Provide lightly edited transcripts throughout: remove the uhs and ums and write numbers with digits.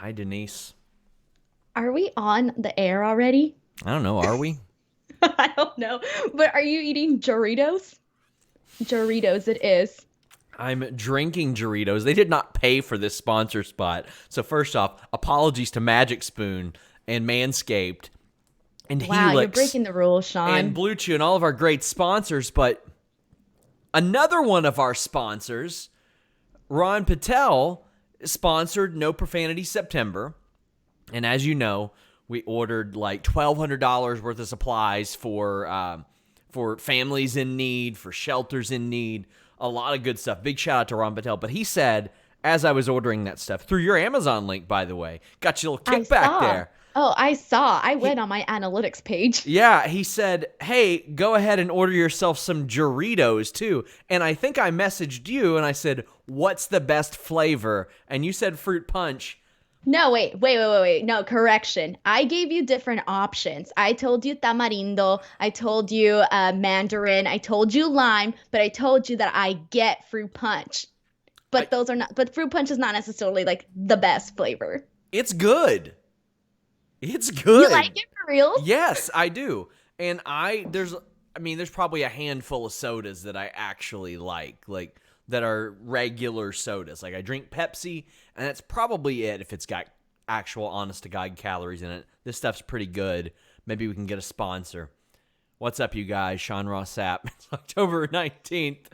Hi, Denise. Are we on the air already? I don't know. Are we? I don't know. But are you eating Doritos? Doritos it is. I'm drinking Doritos. They did not pay for this sponsor spot. So first off, apologies to Magic Spoon and Manscaped and Wow, you're Helix breaking the rules, and Sean. Blue Chew and all of our great sponsors. But another one of our sponsors, Ron Patel, sponsored No Profanity September. And as you know, we ordered like $1,200 worth of supplies for families in need, for shelters in need, a lot of good stuff. Big shout out to Ron Patel. But he said, as I was ordering that stuff, through your Amazon link, by the way, got you a little I kickback saw. there. Oh, I saw. I He, went on my analytics page. yeah, he said, hey, go ahead and order yourself some Doritos too. And I think I messaged you and I said, what's the best flavor? And you said fruit punch. No, wait. No, correction. I gave you different options. I told you tamarindo. I told you mandarin. I told you lime, but I told you that I get fruit punch. I, But those are not, but fruit punch is not necessarily like the best flavor. it's good. It's You like good. it for reals? Yes, I do. And there's probably a handful of sodas that I actually like that are regular sodas. Like I drink Pepsi, and that's probably it if it's got actual honest to God calories in it. This stuff's pretty good. Maybe we can get a sponsor. What's up, you guys? Sean Ross Sapp. It's October 19th.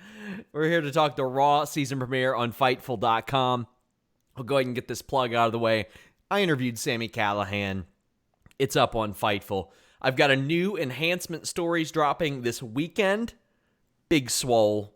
We're here to talk the Raw season premiere on Fightful.com. I'll go ahead and get this plug out of the way. I interviewed Sami Callihan. It's up on Fightful. I've got a new enhancement stories dropping this weekend. Big swole.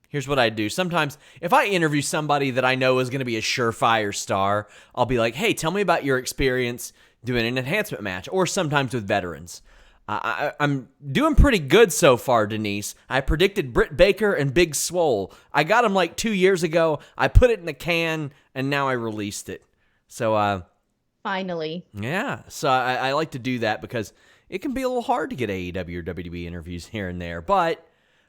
Here's what I do. Sometimes if I interview somebody that I know is going to be a surefire star, I'll be like, hey, tell me about your experience doing an enhancement match, or sometimes with veterans. I'm doing pretty good so far, Denise. I predicted Britt Baker and Big Swole. I got them like 2 years ago. I put it in the can, and now I released it. So, Finally. yeah. So I like to do that because it can be a little hard to get AEW or WWE interviews here and there. But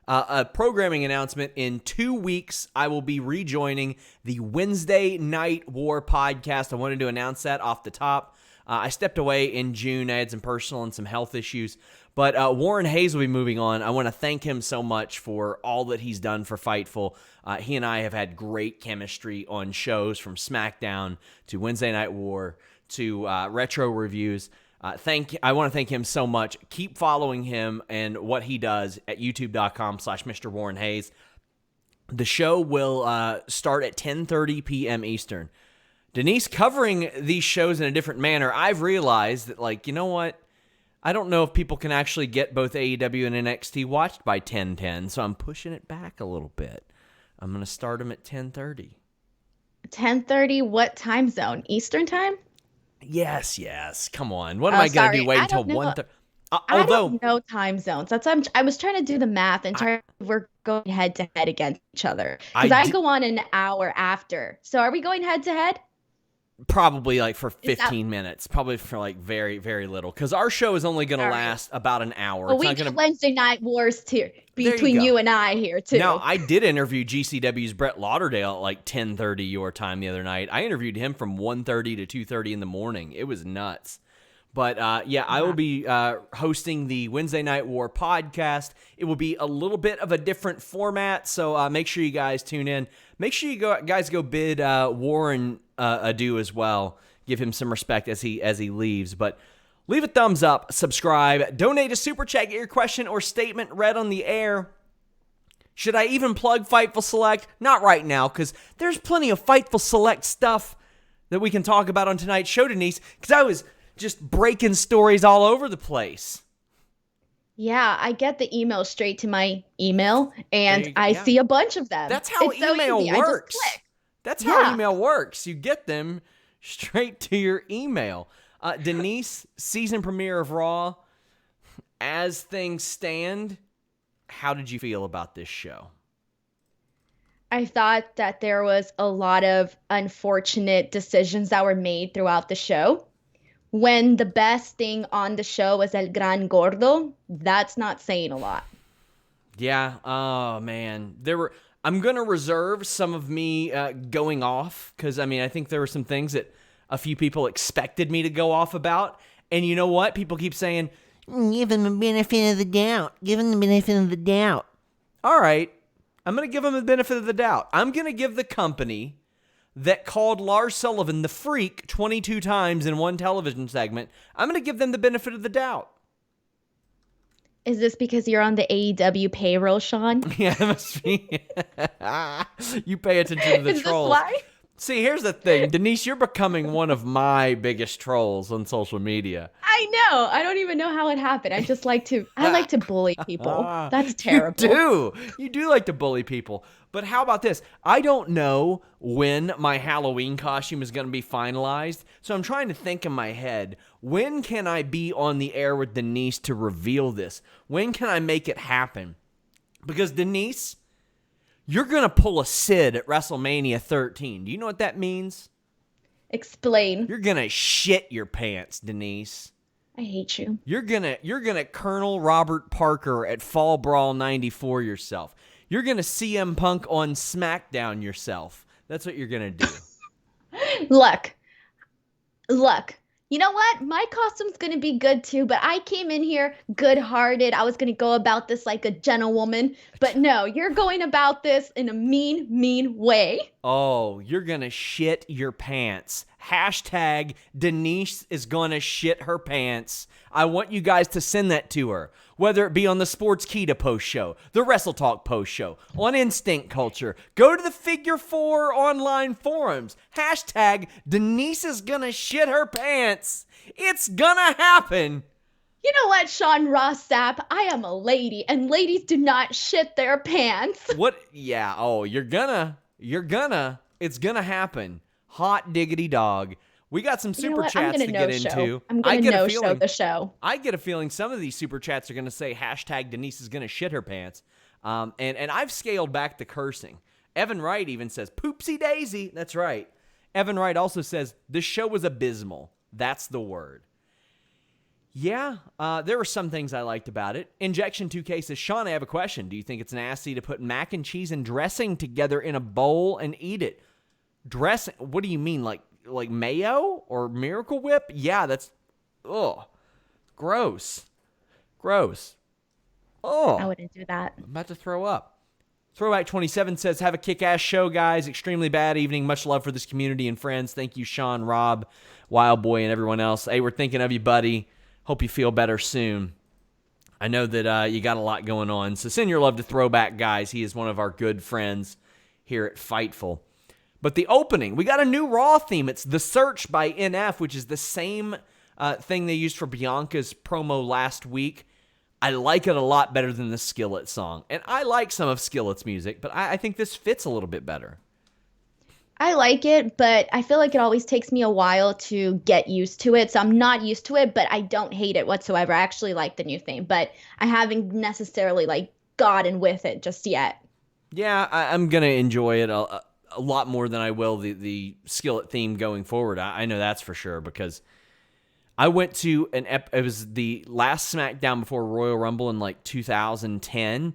a programming announcement: in 2 weeks, I will be rejoining the Wednesday Night War podcast. I wanted to announce that off the top. I stepped away in June. I had some personal and some health issues. But Warren Hayes will be moving on. I want to thank him so much for all that he's done for Fightful. He and I have had great chemistry on shows from SmackDown to Wednesday Night War to retro reviews. I want to thank him so much. Keep following him and what he does at youtube.com/Mr. Warren Hayes. The show will start at 10:30 p.m. Eastern. Denise, covering these shows in a different manner, I've realized that, like, you know what? I don't know if people can actually get both AEW and NXT watched by 10:10, so I'm pushing it back a little bit. I'm going to start them at 10:30. 10:30, what time zone? Eastern time? Yes. Come on. What am Oh, I going to sorry. do? Wait I until don't know. 1:30? I Although, don't know time zones. I was trying to do the math and I, try we're going head to head against each other I because I d- go on an hour after. So are we going head to head? probably like for Is that 15 minutes, probably for like very, very little, because our show is only going to all right? last about an hour. Well, It's we not do going to. Wednesday night wars too There you between go. you and I here Now, too. I did interview GCW's Brett Lauderdale at like 10:30 your time the other night. I interviewed him from 1:30 to 2:30 in the morning. It was nuts. But yeah, I will Wow. be hosting the Wednesday Night War podcast. It will be a little bit of a different format, so make sure you guys tune in. Make sure you guys go bid Warren adieu as well. Give him some respect as he leaves. But leave a thumbs up, subscribe, donate a super chat, get your question or statement read on the air. Should I even plug Fightful Select? Not right now, because there's plenty of Fightful Select stuff that we can talk about on tonight's show, Denise, because I was just breaking stories all over the place. Yeah, I get the email straight to my email There and you go. I Yeah. see a bunch of them. That's how It's so email easy. I just works. click. That's how Yeah. email works. You get them straight to your email. Denise, season premiere of Raw. As things stand, how did you feel about this show? I thought that there was a lot of unfortunate decisions that were made throughout the show. When the best thing on the show was El Gran Gordo, that's not saying a lot. Yeah. Oh man, I'm gonna reserve some of me going off because I think there were some things that a few people expected me to go off about. And you know what? People keep saying, give him the benefit of the doubt. Give him the benefit of the doubt. All right. I'm going to give him the benefit of the doubt. I'm going to give the company that called Lars Sullivan the Freak 22 times in one television segment, I'm going to give them the benefit of the doubt. Is this because you're on the AEW payroll, Sean? Yeah, it must be. You pay attention to the trolls. Is this why? See, here's the thing. Denise, you're becoming one of my biggest trolls on social media. I know. I don't even know how it happened. I like to bully people. That's terrible. You do like to bully people. But how about this? I don't know when my Halloween costume is going to be finalized. So I'm trying to think in my head, when can I be on the air with Denise to reveal this? When can I make it happen? Because Denise, you're going to pull a Sid at WrestleMania 13. Do you know what that means? Explain. You're going to shit your pants, Denise. I hate you. You're gonna Colonel Robert Parker at Fall Brawl 94 yourself. You're gonna CM Punk on SmackDown yourself. That's what you're gonna do. Look. You know what? My costume's gonna be good too, but I came in here good-hearted. I was gonna go about this like a gentlewoman, but no, you're going about this in a mean way. Oh, you're gonna shit your pants. Hashtag Denise is gonna shit her pants. I want you guys to send that to her, whether it be on the Sports Keeda post show, the Wrestle Talk post show, on Instinct Culture. Go to the Figure 4 online forums. Hashtag Denise is gonna shit her pants. It's gonna happen. You know what, Sean Ross Sapp? I am a lady, and ladies do not shit their pants. What? Yeah. Oh, you're gonna. It's gonna happen. Hot diggity dog. We got some super chats to get into. I'm going to no-show the show. I get a feeling some of these super chats are going to say hashtag Denise is going to shit her pants. And I've scaled back the cursing. Evan Wright even says, poopsie daisy. That's right. Evan Wright also says, this show was abysmal. That's the word. Yeah, there were some things I liked about it. Injection 2K says, Sean, I have a question. Do you think it's nasty to put mac and cheese and dressing together in a bowl and eat it? Dressing? What do you mean, like mayo or Miracle Whip? Yeah, that's, gross. Oh, I wouldn't do that. I'm about to throw up. Throwback 27 says, have a kick-ass show, guys. Extremely bad evening. Much love for this community and friends. Thank you, Sean, Rob, Wild Boy, and everyone else. Hey, we're thinking of you, buddy. Hope you feel better soon. I know that you got a lot going on. So send your love to Throwback, guys. He is one of our good friends here at Fightful. But the opening, we got a new Raw theme. It's The Search by NF, which is the same thing they used for Bianca's promo last week. I like it a lot better than the Skillet song. And I like some of Skillet's music, but I think this fits a little bit better. I like it, but I feel like it always takes me a while to get used to it. So I'm not used to it, but I don't hate it whatsoever. I actually like the new theme, but I haven't necessarily gotten with it just yet. Yeah, I'm going to enjoy it a lot more than I will the Skillet theme going forward. I know that's for sure, because I went to it was the last SmackDown before Royal Rumble in 2010,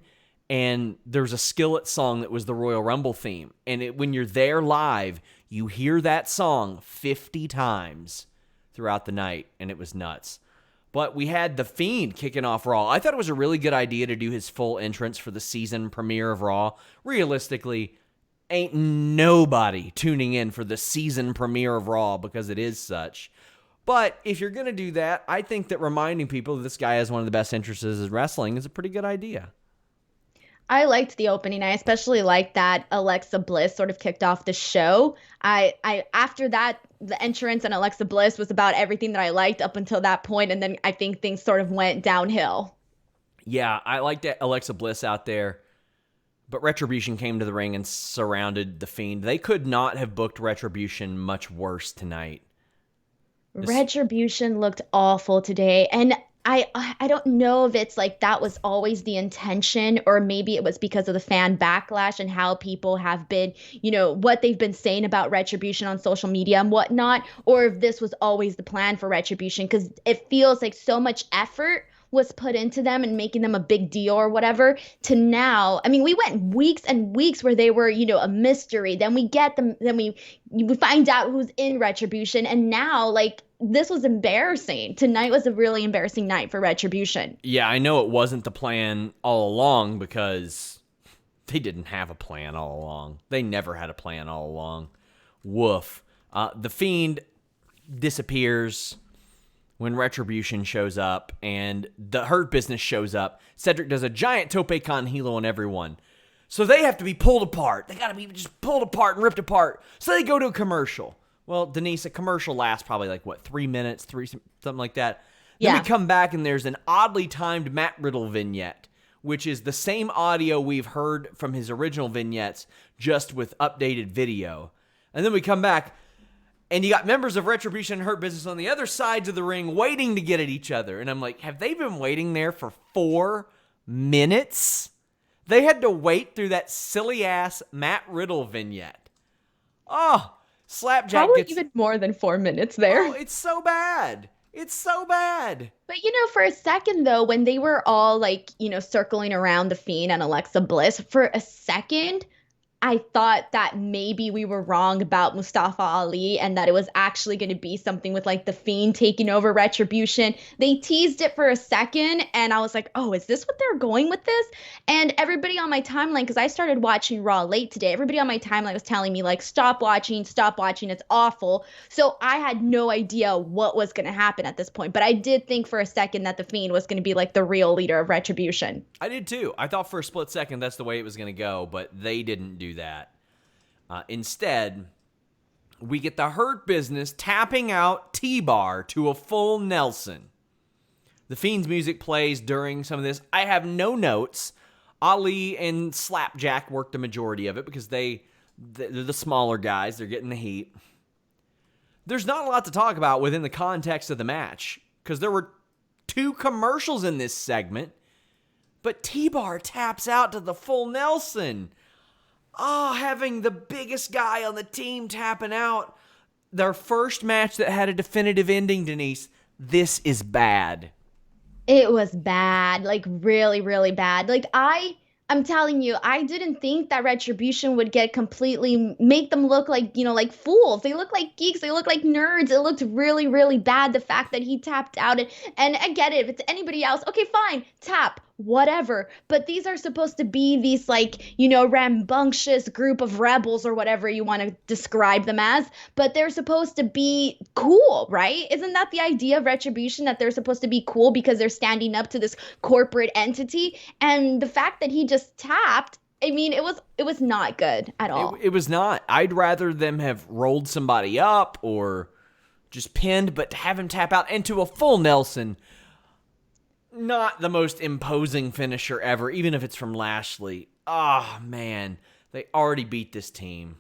and there was a Skillet song that was the Royal Rumble theme. And when you're there live, you hear that song 50 times throughout the night, and it was nuts. But we had The Fiend kicking off Raw. I thought it was a really good idea to do his full entrance for the season premiere of Raw. Realistically, ain't nobody tuning in for the season premiere of Raw because it is such. But if you're going to do that, I think that reminding people that this guy has one of the best entrances in wrestling is a pretty good idea. I liked the opening. I especially liked that Alexa Bliss sort of kicked off the show. I after that, the entrance and Alexa Bliss was about everything that I liked up until that point, and then I think things sort of went downhill. Yeah, I liked Alexa Bliss out there, but Retribution came to the ring and surrounded The Fiend. They could not have booked Retribution much worse tonight. Retribution looked awful today, and I don't know if it's that was always the intention, or maybe it was because of the fan backlash and how people have been, what they've been saying about Retribution on social media and whatnot, or if this was always the plan for Retribution, because it feels like so much effort was put into them and making them a big deal or whatever, to now, I mean, we went weeks and weeks where they were, a mystery. Then we get them, then we find out who's in Retribution, and now, like, this was embarrassing. Tonight was a really embarrassing night for Retribution. Yeah, I know it wasn't the plan all along because they didn't have a plan all along. They never had a plan all along. Woof. The Fiend disappears when Retribution shows up, and the Hurt Business shows up. Cedric does a giant tope con hilo on everyone. So they have to be pulled apart. They got to be just pulled apart and ripped apart. So they go to a commercial. Well, Denise, a commercial lasts probably 3 minutes, something like that. Then we come back and there's an oddly timed Matt Riddle vignette, which is the same audio we've heard from his original vignettes, just with updated video. And then we come back, and you got members of Retribution and Hurt Business on the other sides of the ring waiting to get at each other. And I'm like, have they been waiting there for 4 minutes? They had to wait through that silly-ass Matt Riddle vignette. Oh, Slapjack Probably gets... even more than 4 minutes there. Oh, it's so bad. It's so bad. But, for a second, though, when they were all, circling around The Fiend and Alexa Bliss, for a second, I thought that maybe we were wrong about Mustafa Ali and that it was actually going to be something with The Fiend taking over Retribution. They teased it for a second, and I was like, oh, is this what they're going with this? And everybody on my timeline, because I started watching Raw late today, everybody on my timeline was telling me, stop watching, it's awful. So I had no idea what was going to happen at this point. But I did think for a second that The Fiend was going to be the real leader of Retribution. I did too. I thought for a split second that's the way it was going to go, but they didn't do that. Instead, we get the Hurt Business tapping out T-Bar to a full Nelson. The Fiend's music plays during some of this. I have no notes. Ali and Slapjack worked the majority of it because they're the smaller guys. They're getting the heat. There's not a lot to talk about within the context of the match because there were 2 commercials in this segment, but T-Bar taps out to the full Nelson. Oh, having the biggest guy on the team tapping out. Their first match that had a definitive ending, Denise. This is bad. It was bad. Really, really bad. I'm telling you, I didn't think that Retribution would make them look like fools. They look like geeks. They look like nerds. It looked really, really bad. The fact that he tapped out and I get it. If it's anybody else, okay, fine, tap, whatever. But these are supposed to be these rambunctious group of rebels or whatever you want to describe them as. But they're supposed to be cool, right? Isn't that the idea of Retribution, that they're supposed to be cool because they're standing up to this corporate entity? And the fact that he just tapped, I mean, it was not good at all. It was not. I'd rather them have rolled somebody up or just pinned, but to have him tap out into a full Nelson, not the most imposing finisher ever, even if it's from Lashley. Oh, man. They already beat this team.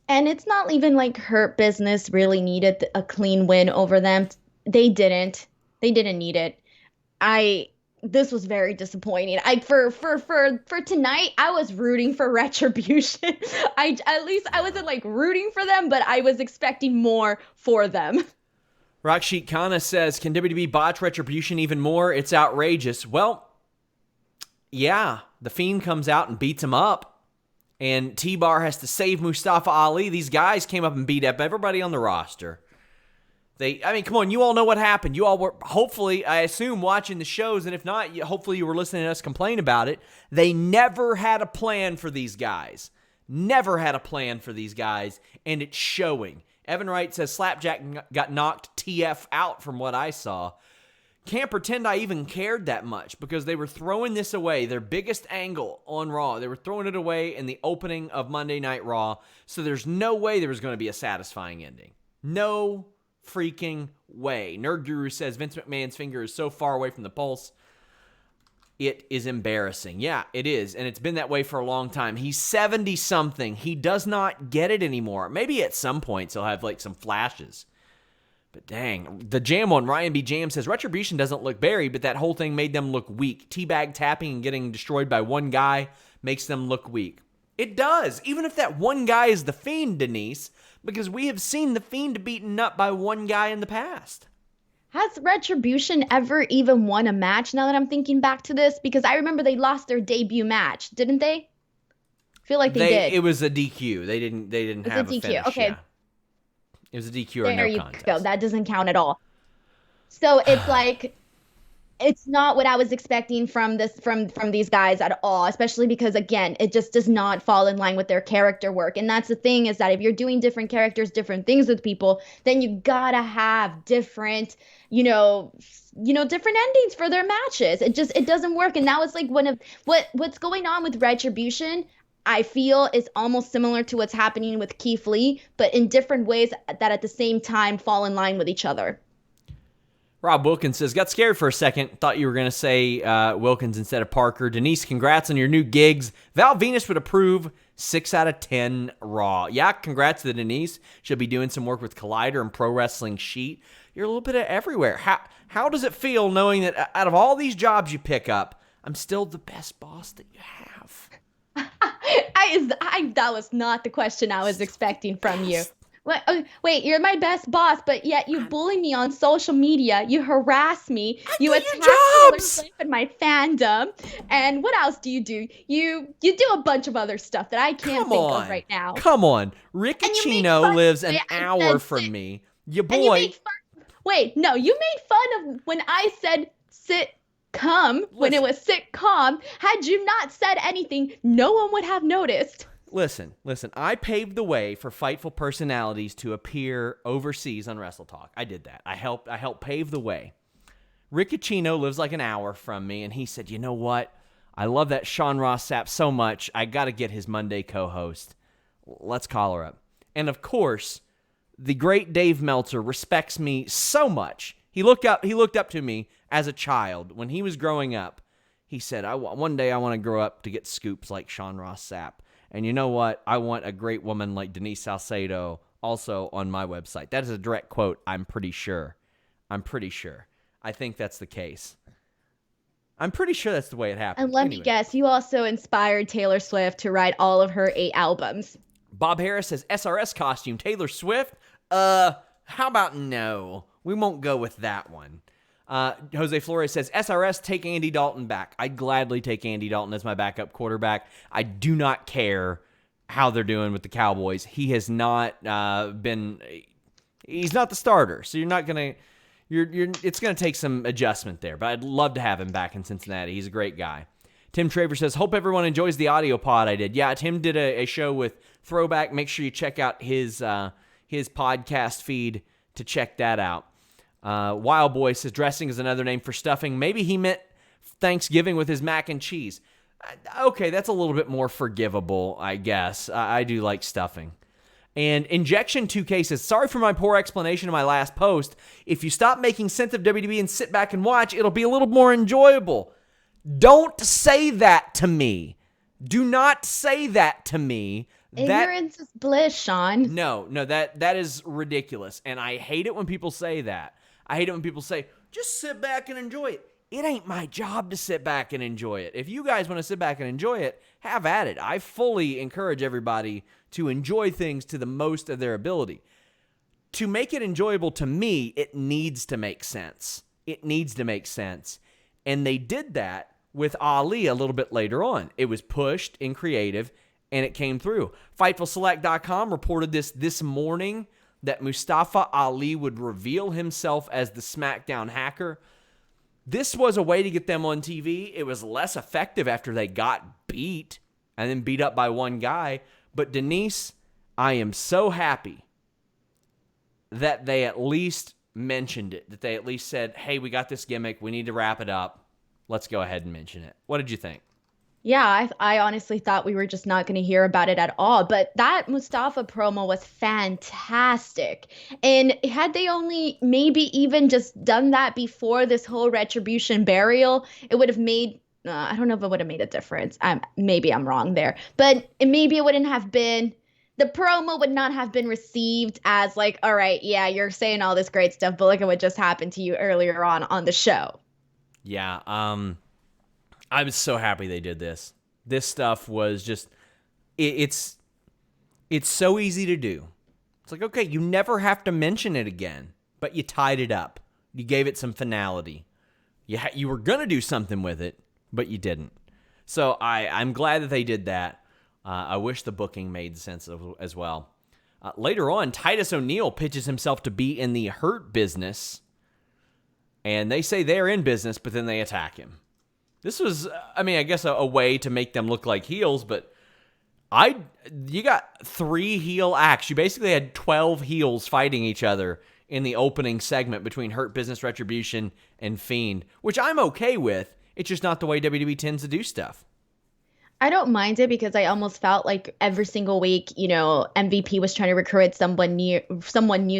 And it's not even Hurt Business really needed a clean win over them. They didn't. They didn't need it. This was very disappointing. For tonight, I was rooting for Retribution. At least I wasn't rooting for them, but I was expecting more for them. Rakshit Khanna says, can WWE botch Retribution even more? It's outrageous. Well, yeah, the Fiend comes out and beats him up, and T-Bar has to save Mustafa Ali. These guys came up and beat up everybody on the roster. Come on, you all know what happened. You all were, hopefully, I assume, watching the shows, and if not, hopefully you were listening to us complain about it. They never had a plan for these guys. Never had a plan for these guys, and it's showing. Evan Wright says Slapjack got knocked TF out from what I saw. Can't pretend I even cared that much because they were throwing this away, their biggest angle on Raw. They were throwing it away in the opening of Monday Night Raw, so there's no way there was going to be a satisfying ending. No freaking way. Nerd Guru says Vince McMahon's finger is so far away from the pulse. It is embarrassing. Yeah, it is. And it's been that way for a long time. He's 70-something. He does not get it anymore. Maybe at some points he'll have some flashes. But dang. The Jam one, Ryan B. Jam says, Retribution doesn't look buried, but that whole thing made them look weak. Teabag tapping and getting destroyed by one guy makes them look weak. It does. Even if that one guy is the Fiend, Denise, because we have seen the Fiend beaten up by one guy in the past. has Retribution ever even won a match now that I'm thinking back to this? Because I remember they lost their debut match, didn't they? I feel like they did. It was a DQ. They didn't have a DQ. finish. Okay. Yeah. It was a DQ or There no you contest. go. That doesn't count at all. So it's like it's not what I was expecting from these guys at all, especially because again, it just does not fall in line with their character work. And that's the thing, is that if you're doing different characters, different things with people, then you gotta have different, different endings for their matches. It doesn't work. And that was like one of what's going on with Retribution. I feel is almost similar to what's happening with Keith Lee, but in different ways that at the same time fall in line with each other. Rob Wilkins says, got scared for a second. Thought you were going to say Wilkins instead of Parker. Denise, congrats on your new gigs. Val Venus would approve 6 out of 10 Raw. Yeah, congrats to Denise. She'll be doing some work with Collider and Pro Wrestling Sheet. You're a little bit of everywhere. How does it feel knowing that out of all these jobs you pick up, I'm still the best boss that you have? That was not the question I was expecting from you. Wait, you're my best boss, but yet you bully me on social media. You harass me. You attack Taylor and my fandom. And what else do? You do a bunch of other stuff that I can't think of right now. Come on. Riccacino lives an hour from me. Your boy. You made fun of when I said sitcom, when it was sitcom. Had you not said anything, no one would have noticed. Listen. I paved the way for Fightful personalities to appear overseas on Wrestle Talk. I did that. I helped pave the way. Riccacino lives like an hour from me, and he said, you know what? I love that Sean Ross Sapp so much. I got to get his Monday co-host. Let's call her up. And of course, the great Dave Meltzer respects me so much. He looked up to me as a child when he was growing up. He said, one day I want to grow up to get scoops like Sean Ross Sapp. And you know what? I want a great woman like Denise Salcedo also on my website. That is a direct quote, I'm pretty sure. I think that's the case. I'm pretty sure that's the way it happened. And let me guess, you also inspired Taylor Swift to write all of her 8 albums. Bob Harris says, SRS costume, Taylor Swift? How about no? We won't go with that one. Jose Flores says, SRS, take Andy Dalton back. I'd gladly take Andy Dalton as my backup quarterback. I do not care how they're doing with the Cowboys. He has not he's not the starter. So you're not going to, it's going to take some adjustment there, but I'd love to have him back in Cincinnati. He's a great guy. Tim Traver says, hope everyone enjoys the audio pod I did. Yeah, Tim did a show with Throwback. Make sure you check out his podcast feed to check that out. Wild Boy says dressing is another name for stuffing. Maybe he meant Thanksgiving with his mac and cheese. Okay, that's a little bit more forgivable, I guess. I do like stuffing. And Injection 2K says, sorry for my poor explanation of my last post. If you stop making sense of WWE and sit back and watch, it'll be a little more enjoyable. Don't say that to me. Do not say that to me. Ignorance is bliss, Sean. No, that is ridiculous. And I hate it when people say that. I hate it when people say, just sit back and enjoy it. It ain't my job to sit back and enjoy it. If you guys want to sit back and enjoy it, have at it. I fully encourage everybody to enjoy things to the most of their ability. To make it enjoyable to me, it needs to make sense. And they did that with Ali a little bit later on. It was pushed in creative, and it came through. FightfulSelect.com reported this morning that Mustafa Ali would reveal himself as the SmackDown hacker. This was a way to get them on TV. It was less effective after they got beat and then beat up by one guy. But Denise, I am so happy that they at least mentioned it, that they at least said, hey, we got this gimmick. We need to wrap it up. Let's go ahead and mention it. What did you think? Yeah, I honestly thought we were just not going to hear about it at all. But that Mustafa promo was fantastic. And had they only maybe even just done that before this whole Retribution burial, it would have made, I don't know if it would have made a difference. Maybe I'm wrong there. But maybe it wouldn't have been, the promo would not have been received as like, all right, yeah, you're saying all this great stuff, but look at what just happened to you earlier on the show. Yeah, I was so happy they did this. This stuff was just, it's so easy to do. It's like, okay, you never have to mention it again, but you tied it up. You gave it some finality. You were going to do something with it, but you didn't. So I'm glad that they did that. I wish the booking made sense as well. Later on, Titus O'Neil pitches himself to be in the Hurt Business. And they say they're in business, but then they attack him. This was, I guess a way to make them look like heels, but you got 3 heel acts. You basically had 12 heels fighting each other in the opening segment between Hurt Business, Retribution, and Fiend, which I'm okay with. It's just not the way WWE tends to do stuff. I don't mind it because I almost felt like every single week, MVP was trying to recruit someone new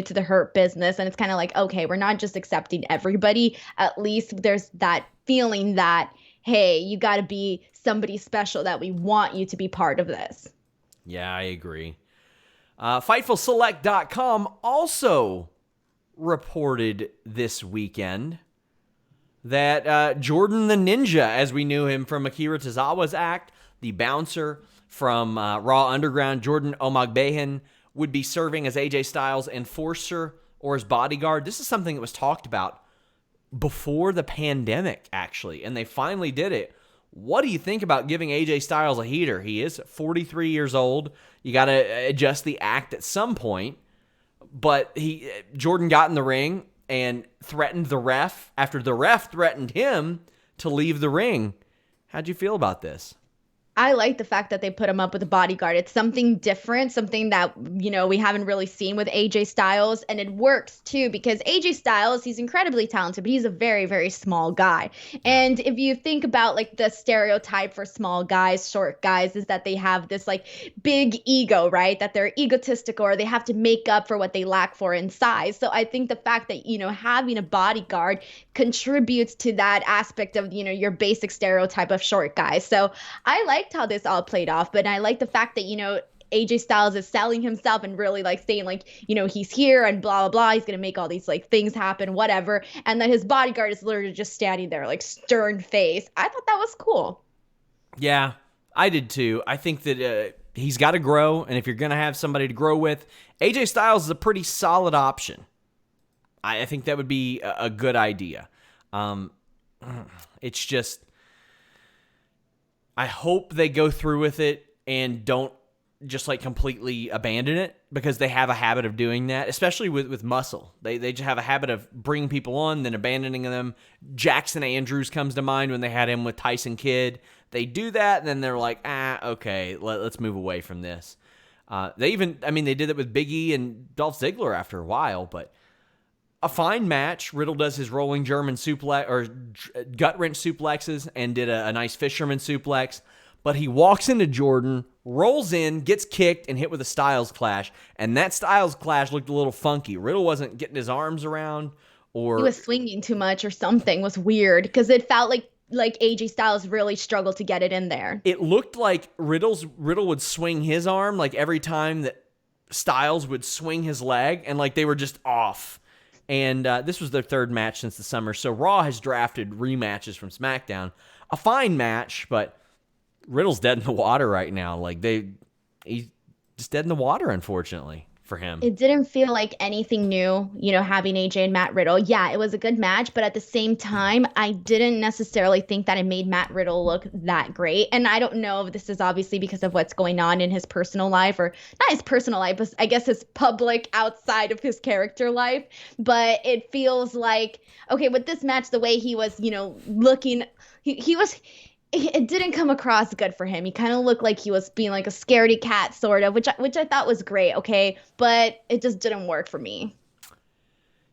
to the Hurt Business. And it's kind of like, okay, we're not just accepting everybody. At least there's that feeling that, hey, you got to be somebody special, that we want you to be part of this. Yeah, I agree. FightfulSelect.com also reported this weekend that Jordan the Ninja, as we knew him from Akira Tozawa's act, the bouncer from Raw Underground, Jordan Omagbehin, would be serving as AJ Styles' enforcer or his bodyguard. This is something that was talked about before the pandemic, actually, and they finally did it. What do you think about giving AJ Styles a heater? He is 43 years old. You got to adjust the act at some point. But Jordan got in the ring and threatened the ref after the ref threatened him to leave the ring. How'd you feel about this? I like the fact that they put him up with a bodyguard. It's something different, something that, we haven't really seen with AJ Styles. And it works, too, because AJ Styles, he's incredibly talented, but he's a very, very small guy. And if you think about, the stereotype for small guys, short guys, is that they have this, big ego, right? That they're egotistical or they have to make up for what they lack for in size. So I think the fact that, having a bodyguard contributes to that aspect of, your basic stereotype of short guys. So I liked how this all played off, but I like the fact that, AJ Styles is selling himself and really saying he's here and blah, blah, blah. He's going to make all these things happen, whatever. And then his bodyguard is literally just standing there stern face. I thought that was cool. Yeah, I did too. I think that he's got to grow. And if you're going to have somebody to grow with, AJ Styles is a pretty solid option. I think that would be a good idea. It's just, I hope they go through with it and don't just completely abandon it, because they have a habit of doing that, especially with Muscle. They just have a habit of bringing people on, then abandoning them. Jackson Andrews comes to mind when they had him with Tyson Kidd. They do that, and then they're like, okay, let's move away from this. They did it with Big E and Dolph Ziggler after a while, but a fine match. Riddle does his rolling German suplex or gut wrench suplexes and did a nice fisherman suplex. But he walks into Jordan, rolls in, gets kicked, and hit with a Styles Clash. And that Styles Clash looked a little funky. Riddle wasn't getting his arms around, or he was swinging too much, or something was weird, because it felt like AJ Styles really struggled to get it in there. It looked like Riddle would swing his arm every time that Styles would swing his leg, and they were just off. And this was their third match since the summer. So Raw has drafted rematches from SmackDown. A fine match, but Riddle's dead in the water right now. He's just dead in the water, unfortunately, for him. It didn't feel like anything new, having AJ and Matt Riddle. Yeah, it was a good match, but at the same time, I didn't necessarily think that it made Matt Riddle look that great. And I don't know if this is obviously because of what's going on in his personal life, or not his personal life, but I guess his public outside of his character life. But it feels like, okay, with this match, the way he was, looking, it didn't come across good for him. He kind of looked like he was being a scaredy cat, sort of, which I thought was great, okay? But it just didn't work for me.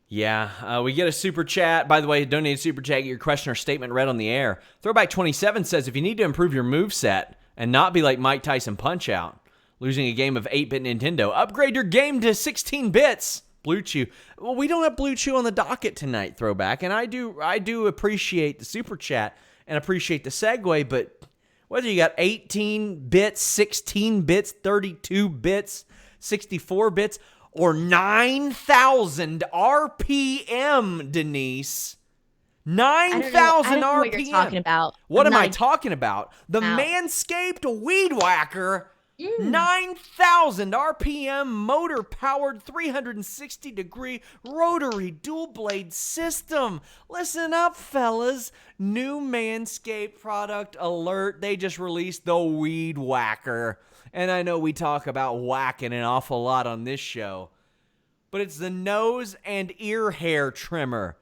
Yeah, we get a super chat. By the way, donate a super chat, get your question or statement read on the air. Throwback27 says, if you need to improve your moveset and not be like Mike Tyson Punch-Out, losing a game of 8-bit Nintendo, upgrade your game to 16 bits. Blue Chew. Well, we don't have Blue Chew on the docket tonight, Throwback, and I do appreciate the super chat and appreciate the segue, but whether you got 18 bits, 16 bits, 32 bits, 64 bits, or 9,000 RPM, Denise. 9,000 RPM. What you're talking about. What am I talking about? The Manscaped Weed Whacker 9,000 RPM motor-powered 360-degree rotary dual-blade system. Listen up, fellas. New Manscaped product alert. They just released the Weed Whacker. And I know we talk about whacking an awful lot on this show, but it's the nose and ear hair trimmer.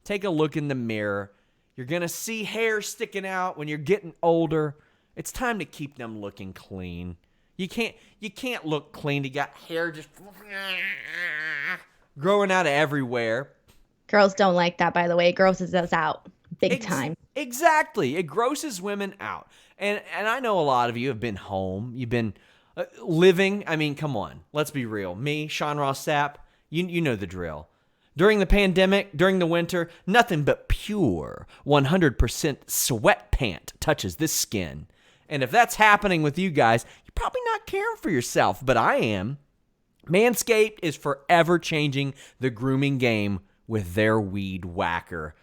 Take a look in the mirror. You're going to see hair sticking out when you're getting older. It's time to keep them looking clean. You can't look clean. You got hair just growing out of everywhere. Girls don't like that, by the way. It grosses us out big time. Exactly. It grosses women out. And I know a lot of you have been home. You've been living. I mean, come on. Let's be real. Me, Sean Ross Sapp, you know the drill. During the pandemic, during the winter, nothing but pure 100% sweat pant touches this skin. And if that's happening with you guys, you're probably not caring for yourself, but I am. Manscaped is forever changing the grooming game with their Weed Whacker.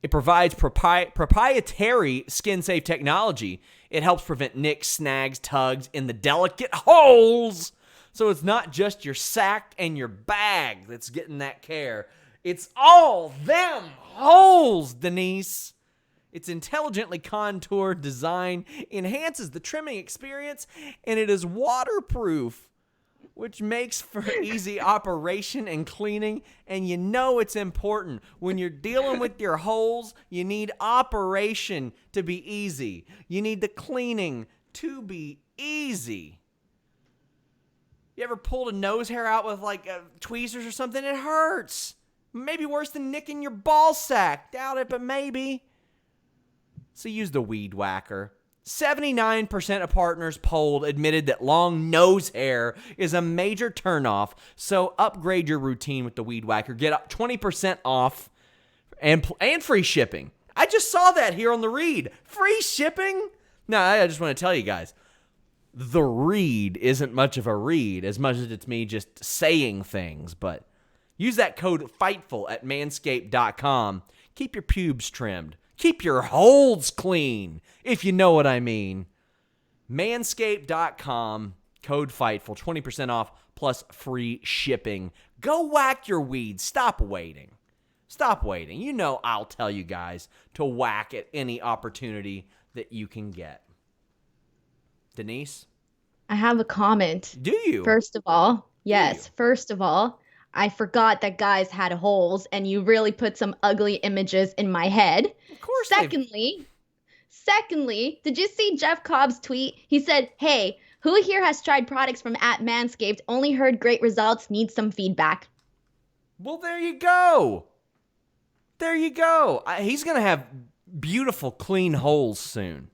It provides proprietary skin-safe technology. It helps prevent nicks, snags, tugs in the delicate holes. So it's not just your sack and your bag that's getting that care. It's all them holes, Denise. Its intelligently contoured design enhances the trimming experience, and it is waterproof, which makes for easy operation and cleaning. And you know it's important. When you're dealing with your holes, you need operation to be easy. You need the cleaning to be easy. You ever pulled a nose hair out with like tweezers or something? It hurts. Maybe worse than nicking your ball sack. Doubt it, but maybe. So use the Weed Whacker. 79% of partners polled admitted that long nose hair is a major turnoff. So upgrade your routine with the Weed Whacker. Get up 20% off and free shipping. I just saw that here on the read. Free shipping? No, I just want to tell you guys. The read isn't much of a read as much as it's me just saying things. But use that code FIGHTFUL at manscaped.com. Keep your pubes trimmed. Keep your holes clean, if you know what I mean. Manscaped.com, code FIGHTFUL, 20% off plus free shipping. Go whack your weeds. Stop waiting. Stop waiting. You know I'll tell you guys to whack at any opportunity that you can get. Denise? I have a comment. Do you? First of all, I forgot that guys had holes, and you really put some ugly images in my head. Of course. Secondly, did you see Jeff Cobb's tweet? He said, "Hey, who here has tried products from @Manscaped? Only heard great results. Need some feedback." Well, there you go. There you go. He's going to have beautiful, clean holes soon.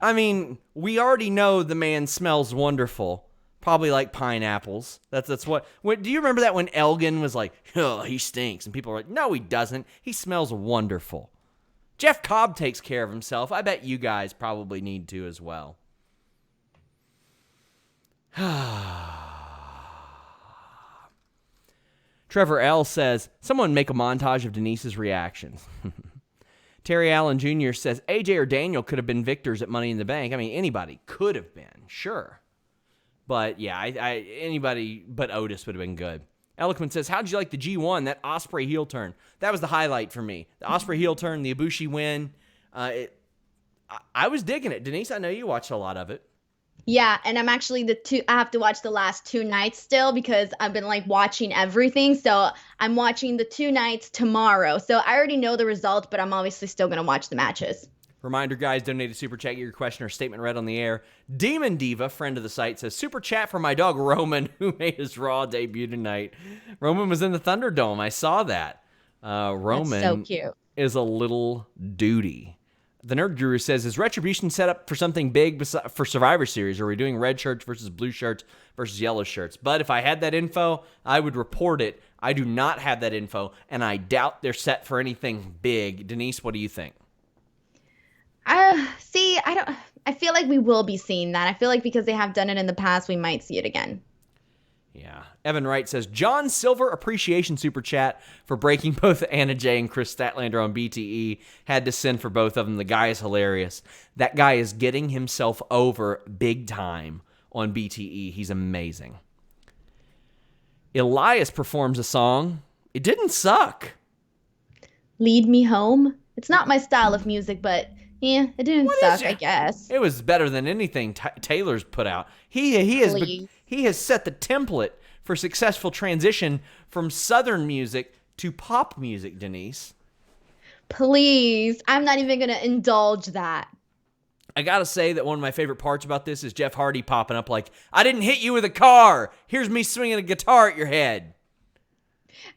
I mean, we already know the man smells wonderful. Probably like pineapples. That's what. Do you remember that when Elgin was like, "Oh, he stinks," and people were like, "No, he doesn't. He smells wonderful." Jeff Cobb takes care of himself. I bet you guys probably need to as well. Trevor L. says, someone make a montage of Denise's reactions. Terry Allen Jr. says, AJ or Daniel could have been victors at Money in the Bank. I mean, anybody could have been, sure. But yeah, anybody but Otis would have been good. Eloquent says, how did you like the G1, that Ospreay heel turn? That was the highlight for me. The Ospreay heel turn, the Ibushi win. I was digging it. Denise, I know you watched a lot of it. Yeah, and I'm actually I have to watch the last 2 nights still because I've been like watching everything. So I'm watching the 2 nights tomorrow. So I already know the result, but I'm obviously still going to watch the matches. Reminder, guys, donate a super chat, get your question or statement read on the air. Demon Diva, friend of the site, says, super chat for my dog Roman, who made his Raw debut tonight. Roman was in the Thunderdome. I saw that. Roman That's so cute. Is a little duty. The Nerd Guru says, is Retribution set up for something big for Survivor Series? Or are we doing red shirts versus blue shirts versus yellow shirts? But if I had that info, I would report it. I do not have that info, and I doubt they're set for anything big. Denise, what do you think? I feel like we will be seeing that. I feel like because they have done it in the past, we might see it again. Yeah. Evan Wright says, John Silver appreciation super chat for breaking both Anna Jay and Chris Statlander on BTE. Had to send for both of them. The guy is hilarious. That guy is getting himself over big time on BTE. He's amazing. Elias performs a song. It didn't suck. Lead Me Home. It's not my style of music, but yeah, it didn't suck, I guess. It was better than anything Taylor's put out. He has set the template for successful transition from Southern music to pop music, Denise. Please. I'm not even going to indulge that. I gotta say that one of my favorite parts about this is Jeff Hardy popping up like, I didn't hit you with a car. Here's me swinging a guitar at your head.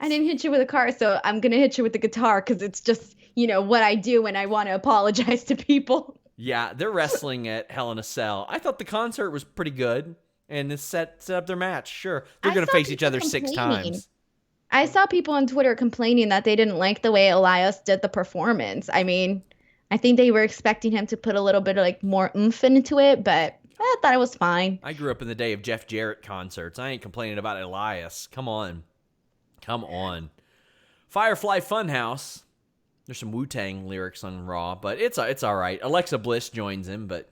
I didn't hit you with a car, so I'm going to hit you with the guitar because it's just, what I do when I want to apologize to people. Yeah, they're wrestling at Hell in a Cell. I thought the concert was pretty good, and this set up their match. Sure, they're going to face each other 6 times. I saw people on Twitter complaining that they didn't like the way Elias did the performance. I mean, I think they were expecting him to put a little bit of more oomph into it, but I thought it was fine. I grew up in the day of Jeff Jarrett concerts. I ain't complaining about Elias. Come on. Firefly Funhouse. There's some Wu-Tang lyrics on Raw, but it's all right. Alexa Bliss joins him, but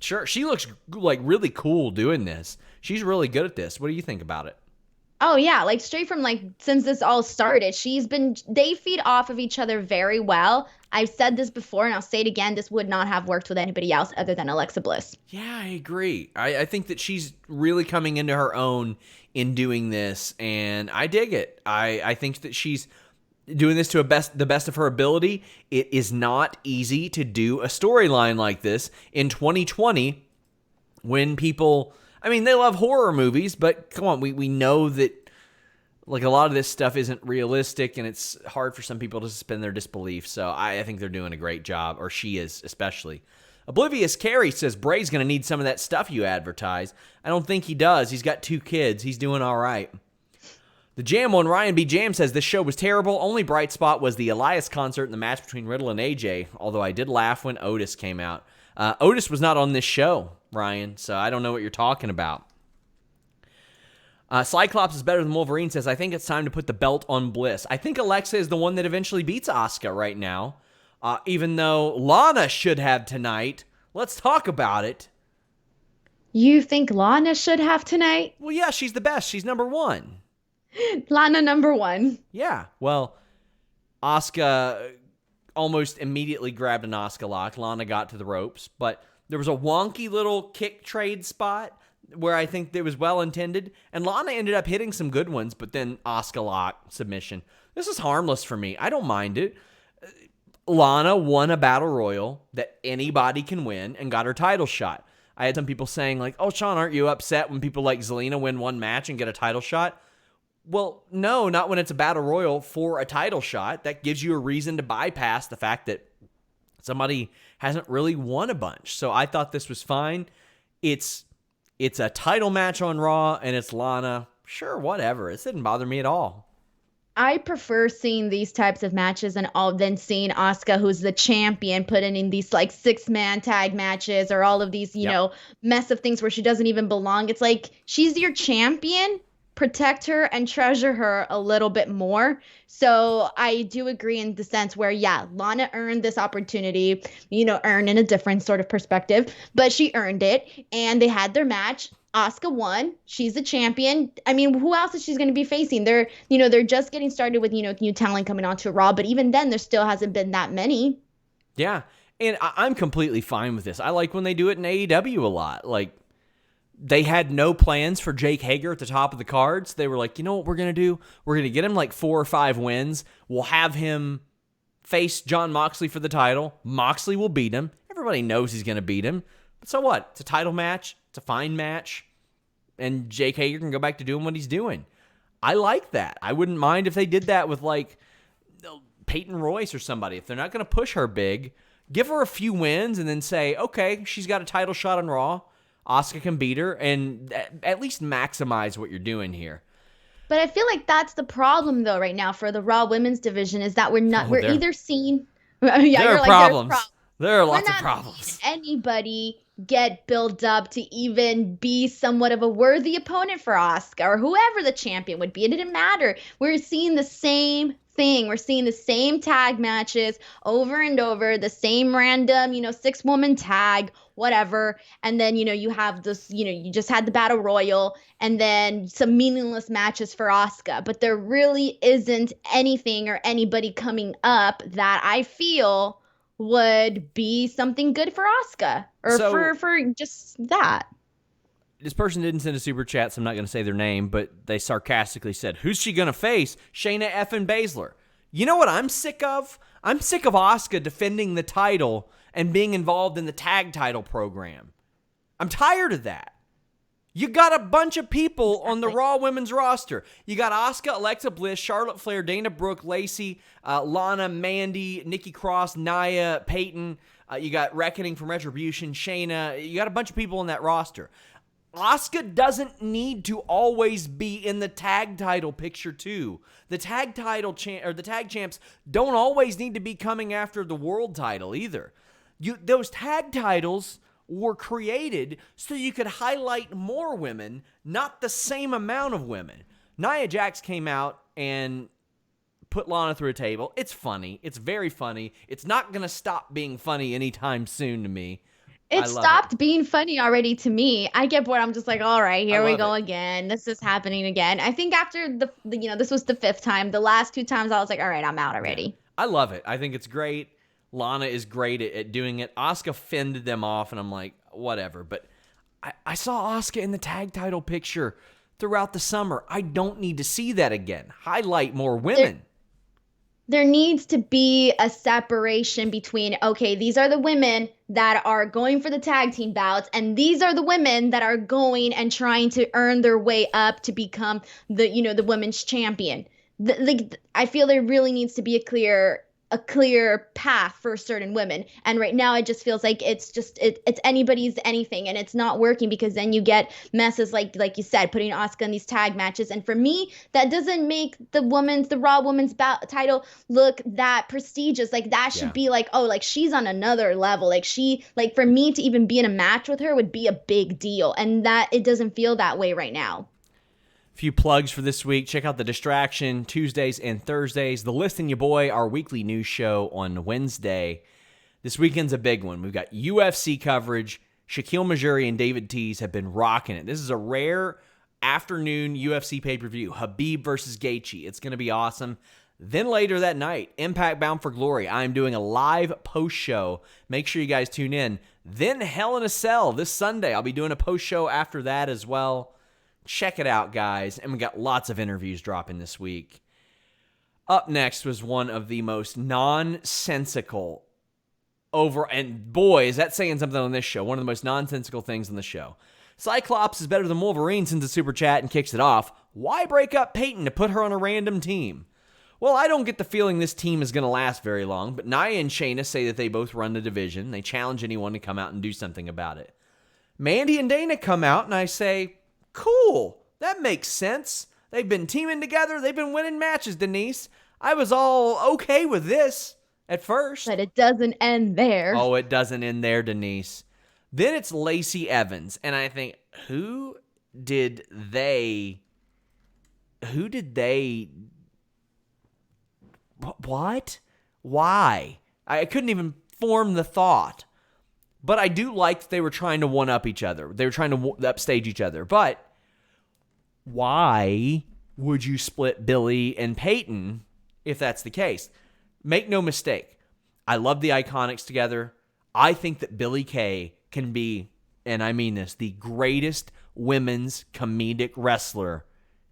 sure, she looks like really cool doing this. She's really good at this. What do you think about it? Oh yeah, straight from since this all started, they feed off of each other very well. I've said this before and I'll say it again, this would not have worked with anybody else other than Alexa Bliss. Yeah, I agree. I think that she's really coming into her own in doing this, and I dig it. I think that she's doing this to the best of her ability. It is not easy to do a storyline like this in 2020 when people, they love horror movies, but come on, we know that a lot of this stuff isn't realistic, and it's hard for some people to suspend their disbelief. So I think they're doing a great job, or she is especially. Oblivious Carrie says Bray's going to need some of that stuff you advertise. I don't think he does. He's got 2 kids. He's doing all right. The Jam on Ryan B. Jam says this show was terrible. Only bright spot was the Elias concert and the match between Riddle and AJ, although I did laugh when Otis came out. Otis was not on this show, Ryan, so I don't know what you're talking about. Cyclops is better than Wolverine says, I think it's time to put the belt on Bliss. I think Alexa is the one that eventually beats Asuka right now. Even though Lana should have tonight. Let's talk about it. You think Lana should have tonight? Well, yeah, she's the best. She's number 1. Lana number 1. Yeah, well, Asuka almost immediately grabbed an Asuka lock. Lana got to the ropes, but there was a wonky little kick trade spot where I think it was well-intended, and Lana ended up hitting some good ones, but then Asuka lock submission. This is harmless for me. I don't mind it. Lana won a battle royal that anybody can win and got her title shot. I had some people saying oh, Sean, aren't you upset when people like Zelina win one match and get a title shot? Well, no, not when it's a battle royal for a title shot. That gives you a reason to bypass the fact that somebody hasn't really won a bunch. So I thought this was fine. It's a title match on Raw, and it's Lana. Sure, whatever. It didn't bother me at all. I prefer seeing these types of matches than seeing Asuka, who's the champion, put in these 6-man tag matches or all of these, mess of things where she doesn't even belong. It's she's your champion. Protect her and treasure her a little bit more. So I do agree in the sense where, yeah, Lana earned this opportunity, earned in a different sort of perspective, but she earned it, and they had their match. Asuka won. She's the champion. Who else is she going to be facing? They're just getting started with, new talent coming onto Raw, but even then there still hasn't been that many. Yeah, and I'm completely fine with this. I like when they do it in AEW a lot. They had no plans for Jake Hager at the top of the cards. They were like, you know what we're going to do? We're going to get him 4 or 5 wins. We'll have him face Jon Moxley for the title. Moxley will beat him. Everybody knows he's going to beat him. But so what? It's a title match. It's a fine match. And Jake Hager can go back to doing what he's doing. I like that. I wouldn't mind if they did that with Peyton Royce or somebody. If they're not going to push her big, give her a few wins and then say, okay, she's got a title shot on Raw. Asuka can beat her, and at least maximize what you're doing here. But I feel like that's the problem, though, right now for the Raw Women's division is that we're either seeing... there are problems. There are We're lots of not problems. seeing anybody get built up to even be somewhat of a worthy opponent for Asuka or whoever the champion would be. It didn't matter. We're seeing the same thing. We're seeing the same tag matches over and over, the same random, 6-woman tag, whatever. And then, you have this, you just had the battle royal and then some meaningless matches for Asuka. But there really isn't anything or anybody coming up that I feel would be something good for Asuka or for just that. This person didn't send a super chat, so I'm not going to say their name, but they sarcastically said, who's she going to face? Shayna effing Baszler. You know what I'm sick of? I'm sick of Asuka defending the title and being involved in the tag title program. I'm tired of that. You got a bunch of people on the Raw women's roster. You got Asuka, Alexa Bliss, Charlotte Flair, Dana Brooke, Lacey, Lana, Mandy, Nikki Cross, Nia, Peyton. You got Reckoning from Retribution, Shayna. You got a bunch of people on that roster. Asuka doesn't need to always be in the tag title picture too. The tag title the tag champs don't always need to be coming after the world title either. Those tag titles were created so you could highlight more women, not the same amount of women. Nia Jax came out and put Lana through a table. It's funny. It's very funny. It's not going to stop being funny anytime soon to me. It stopped being funny already to me. I get bored. I'm just like, all right, here we go again. This is happening again. I think after the this was the 5th time. The last 2 times I was like, all right, I'm out already. Yeah. I love it. I think it's great. Lana is great at doing it. Asuka fended them off, and I'm like, whatever. But I saw Asuka in the tag title picture throughout the summer. I don't need to see that again. Highlight more women. There needs to be a separation between, okay, these are the women that are going for the tag team bouts, and these are the women that are going and trying to earn their way up to become the women's champion. I feel there really needs to be a clear path for certain women, and right now it just feels like it's anybody's anything, and it's not working because then you get messes like you said, putting Asuka in these tag matches, and for me that doesn't make the Raw women's title look that prestigious. Like that should be like, oh, like she's on another level, like for me to even be in a match with her would be a big deal, and that it doesn't feel that way right now. Few plugs for this week. Check out The Distraction Tuesdays and Thursdays. The List and Your Boy, our weekly news show on Wednesday. This weekend's a big one. We've got UFC coverage. Shaquille Majuri and David Tease have been rocking it. This is a rare afternoon UFC pay-per-view. Khabib versus Gaethje. It's going to be awesome. Then later that night, Impact Bound for Glory. I'm doing a live post-show. Make sure you guys tune in. Then Hell in a Cell this Sunday. I'll be doing a post-show after that as well. Check it out, guys. And we got lots of interviews dropping this week. Up next was one of the most nonsensical and boy, is that saying something on this show. One of the most nonsensical things on the show. Cyclops is better than Wolverine since the super chat and kicks it off. Why break up Peyton to put her on a random team? Well, I don't get the feeling this team is going to last very long, but Nia and Shayna say that they both run the division. They challenge anyone to come out and do something about it. Mandy and Dana come out and I say, cool, that makes sense. They've been teaming together. They've been winning matches, Denise. I was all okay with this at first. But it doesn't end there. Oh, it doesn't end there, Denise. Then it's Lacey Evans. And I think, who did they... What? Why? I couldn't even form the thought. But I do like that they were trying to one-up each other. They were trying to upstage each other. But why would you split Billy and Peyton if that's the case? Make no mistake. I love the Iconics together. I think that Billie Kay can be, and I mean this, the greatest women's comedic wrestler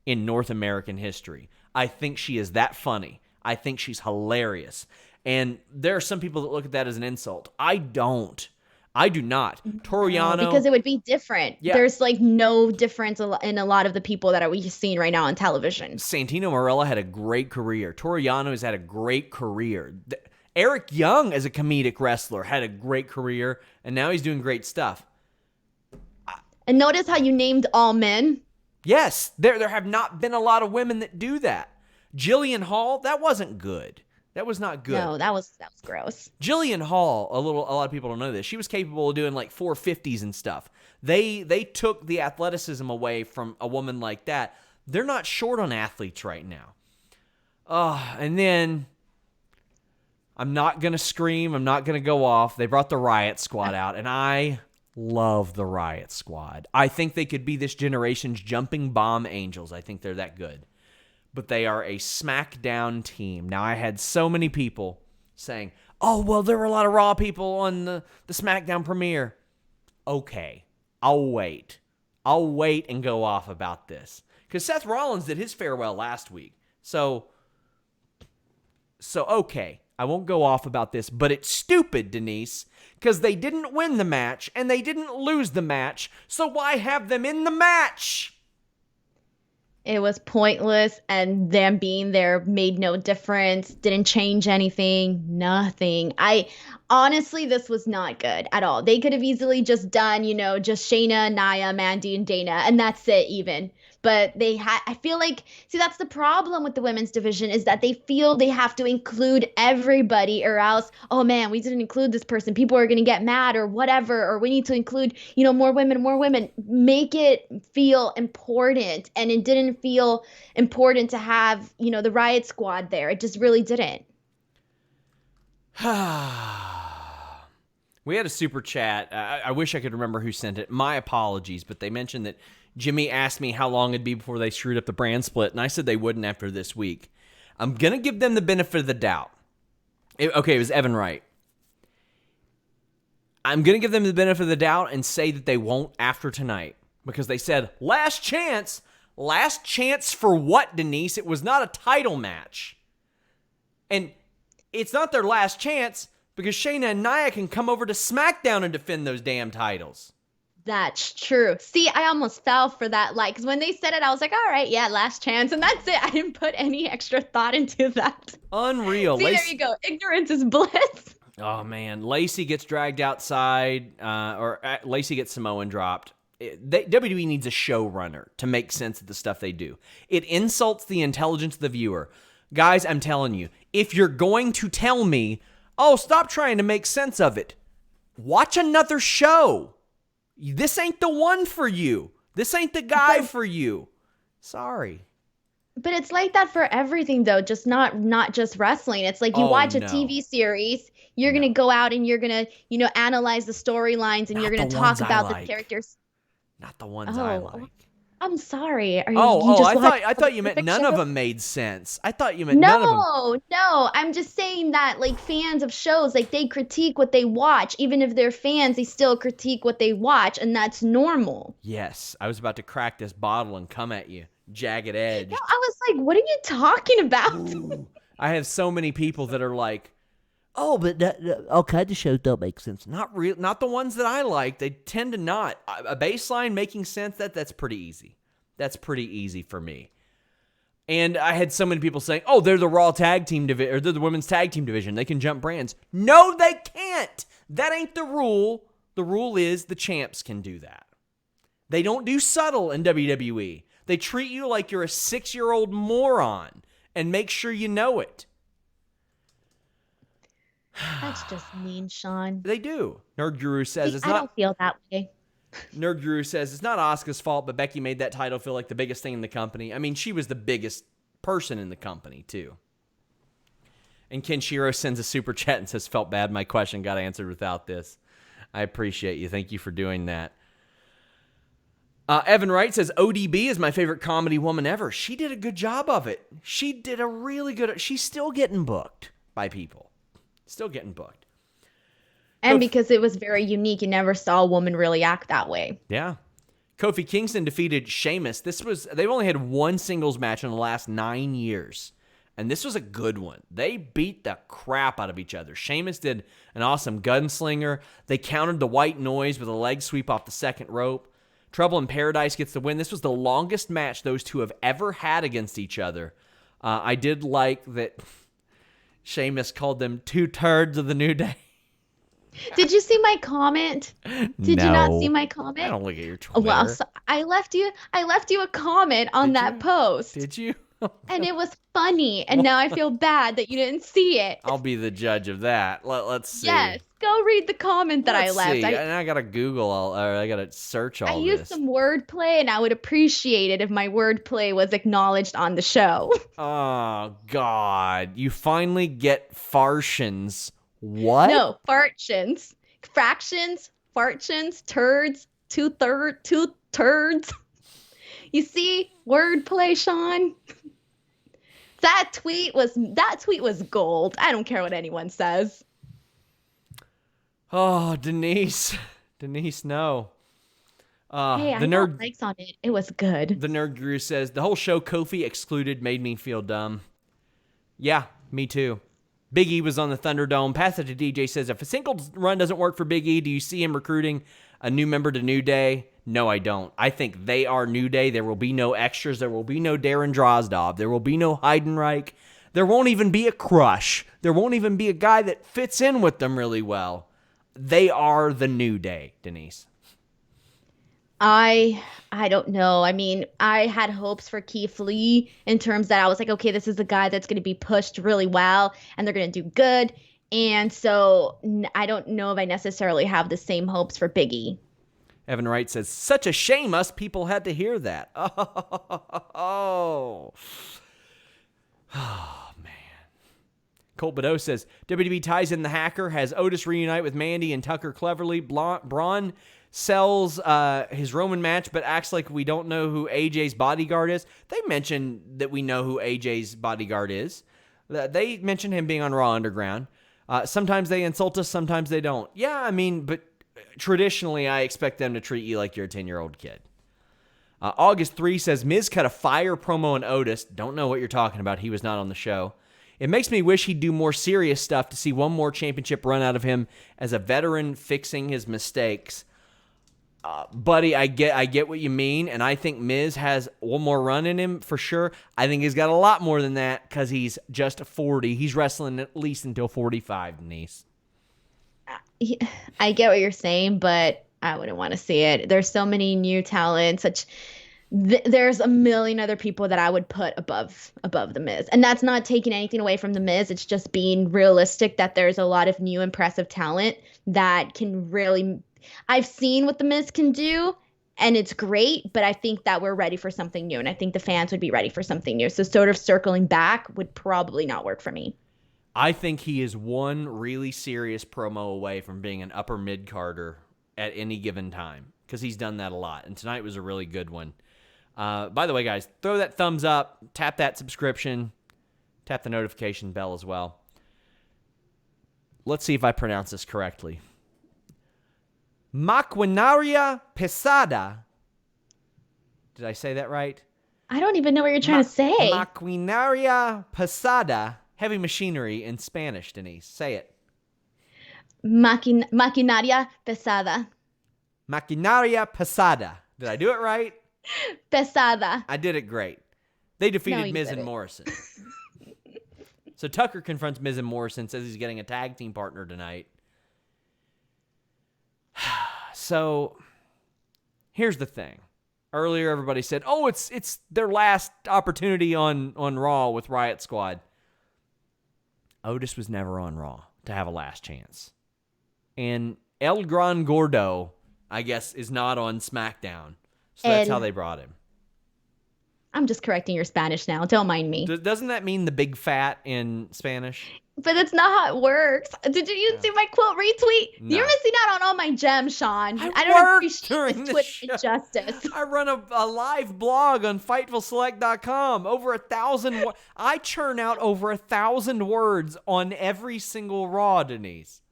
in North American history. I think she is that funny. I think she's hilarious. And there are some people that look at that as an insult. I don't. I do not. Toriano. Because it would be different. Yeah. There's like no difference in a lot of the people that we've seen right now on television. Santino Marella had a great career. Toriano has had a great career. Eric Young as a comedic wrestler had a great career, and now he's doing great stuff. And notice how you named all men. Yes, there have not been a lot of women that do that. Jillian Hall, that wasn't good. That was not good. No, that was gross. Jillian Hall, a lot of people don't know this. She was capable of doing like 450s and stuff. They took the athleticism away from a woman like that. They're not short on athletes right now. And then I'm not going to scream. I'm not going to go off. They brought the Riot Squad out, and I love the Riot Squad. I think they could be this generation's jumping bomb angels. I think they're that good. But they are a SmackDown team. Now, I had so many people saying, oh, well, there were a lot of Raw people on the SmackDown premiere. Okay, I'll wait. I'll wait and go off about this. Because Seth Rollins did his farewell last week. So, okay, I won't go off about this. But it's stupid, Denise, because they didn't win the match and they didn't lose the match. So why have them in the match? It was pointless, and them being there made no difference, didn't change anything, nothing. Honestly, this was not good at all. They could have easily just done, just Shayna, Nia, Mandy, and Dana, and that's it even. But I feel like, that's the problem with the women's division, is that they feel they have to include everybody, or else, oh man, we didn't include this person. People are going to get mad or whatever, or we need to include, more women. Make it feel important. And it didn't feel important to have, the Riot Squad there. It just really didn't. We had a super chat. I wish I could remember who sent it. My apologies, but they mentioned that Jimmy asked me how long it'd be before they screwed up the brand split, and I said they wouldn't after this week. I'm going to give them the benefit of the doubt. It was Evan Wright. I'm going to give them the benefit of the doubt and say that they won't after tonight, because they said, last chance. Last chance for what, Denise? It was not a title match. And it's not their last chance, because Shayna and Nia can come over to SmackDown and defend those damn titles. That's true. See, I almost fell for that, because when they said it, I was like, all right, yeah, last chance, and that's it. I didn't put any extra thought into that. Unreal. See, there you go. Ignorance is bliss. Oh, man. Lacey gets dragged outside, or Lacey gets Samoan dropped. WWE needs a showrunner to make sense of the stuff they do. It insults the intelligence of the viewer. Guys, I'm telling you, if you're going to tell me, oh, stop trying to make sense of it, watch another show. This ain't the one for you. This ain't the guy for you. Sorry. But it's like that for everything, though, just not just wrestling. It's like you watch a TV series, you're going to go out and you're going to, analyze the storylines, and you're going to talk about the characters. Not the ones I like. I'm sorry. I thought you meant none of them made sense. I thought you meant none of them. No. I'm just saying that, fans of shows, they critique what they watch. Even if they're fans, they still critique what they watch, and that's normal. Yes. I was about to crack this bottle and come at you. Jagged edge. No, I was like, what are you talking about? I have so many people that are like, oh, but all kinds of shows don't make sense. Not the ones that I like. They tend to not. A baseline making sense, that's pretty easy. That's pretty easy for me. And I had so many people saying, oh, they're the Raw tag team division, or they're the women's tag team division. They can jump brands. No, they can't. That ain't the rule. The rule is the champs can do that. They don't do subtle in WWE. They treat you like you're a 6-year-old moron and make sure you know it. That's just mean, Sean. They do. Nerd Guru says it's not. I don't feel that way. Nerd Guru says it's not Asuka's fault, but Becky made that title feel like the biggest thing in the company. I mean, she was the biggest person in the company, too. And Kenshiro sends a super chat and says, felt bad my question got answered without this. I appreciate you. Thank you for doing that. Evan Wright says, ODB is my favorite comedy woman ever. She did a good job of it. She did a really good... She's still getting booked by people. Still getting booked. And because it was very unique, you never saw a woman really act that way. Yeah. Kofi Kingston defeated Sheamus. They've only had one singles match in the last 9 years. And this was a good one. They beat the crap out of each other. Sheamus did an awesome gunslinger. They countered the white noise with a leg sweep off the second rope. Trouble in Paradise gets the win. This was the longest match those two have ever had against each other. I did like that Sheamus called them 2 turds of the New Day. Did you see my comment? Did you not see my comment? I don't look at your Twitter. Well, so I left you a comment on that post. Did you? And it was funny. And now I feel bad that you didn't see it. I'll be the judge of that. Let's see. Yes. Go read the comment that I Let's left. see. And I gotta Google or I gotta search I all used this. some wordplay, and I would appreciate it if my wordplay was acknowledged on the show. Oh God! You finally get fartions. What? No, fartions. Fractions, fartions, turds, two turds. You see, wordplay, Sean. That tweet was gold. I don't care what anyone says. Oh, Denise, no. Hey, I got likes on it. It was good. The Nerd Guru says the whole show Kofi excluded made me feel dumb. Yeah, me too. Big E was on the Thunderdome. Pass it to DJ says, if a singles run doesn't work for Big E, do you see him recruiting a new member to New Day? No, I don't. I think they are New Day. There will be no extras. There will be no Darren Drozdov. There will be no Heidenreich. There won't even be a Crush. There won't even be a guy that fits in with them really well. They are the New Day, Denise. I don't know. I mean, I had hopes for Keith Lee in terms that I was like, okay, this is a guy that's going to be pushed really well and they're going to do good. And so I don't know if I necessarily have the same hopes for Big E. Evan Wright says, such a shame us people had to hear that. Oh, man. Colt Badeau says, WWE ties in the Hacker, has Otis reunite with Mandy and Tucker cleverly. Braun sells his Roman match, but acts like we don't know who AJ's bodyguard is. They mentioned that we know who AJ's bodyguard is. They mentioned him being on Raw Underground. Sometimes they insult us, sometimes they don't. Yeah, I mean, but traditionally, I expect them to treat you like you're a 10-year-old kid. August 3 says, Miz cut a fire promo on Otis. Don't know what you're talking about. He was not on the show. It makes me wish he'd do more serious stuff to see one more championship run out of him as a veteran fixing his mistakes. Buddy, I get what you mean, and I think Miz has one more run in him for sure. I think he's got a lot more than that because he's just 40. He's wrestling at least until 45, Denise. I get what you're saying, but I wouldn't want to see it. There's so many new talents. There's a million other people that I would put above the Miz, and that's not taking anything away from the Miz. It's just being realistic that there's a lot of new impressive talent that can really. I've seen what the Miz can do, and it's great, but I think that we're ready for something new, and I think the fans would be ready for something new. So sort of circling back would probably not work for me. I think he is one really serious promo away from being an upper mid-carder at any given time because he's done that a lot, and tonight was a really good one. By the way, guys, throw that thumbs up, tap that subscription, tap the notification bell as well. Let's see if I pronounce this correctly. Maquinaria Pesada. Did I say that right? I don't even know what you're trying to say. Maquinaria Pesada. Heavy machinery in Spanish, Denise. Say it. Maquinaria pesada. Maquinaria Pesada. Did I do it right? Pesada. I did it great. They defeated Miz and Morrison. So Tucker confronts Miz and Morrison, says he's getting a tag team partner tonight. So, here's the thing. Earlier, everybody said, "Oh, it's their last opportunity on Raw with Riot Squad." Otis was never on Raw to have a last chance, and El Gran Gordo, I guess, is not on SmackDown, so that's how they brought him. I'm just correcting your Spanish now. Don't mind me. Doesn't that mean the big fat in Spanish? But that's not how it works. Did you see my quote retweet? No. You're missing out on all my gems, Sean. I don't appreciate this Twitter injustice. I run a live blog on FightfulSelect.com. Over 1,000. I churn out over 1,000 words on every single Raw, Denise.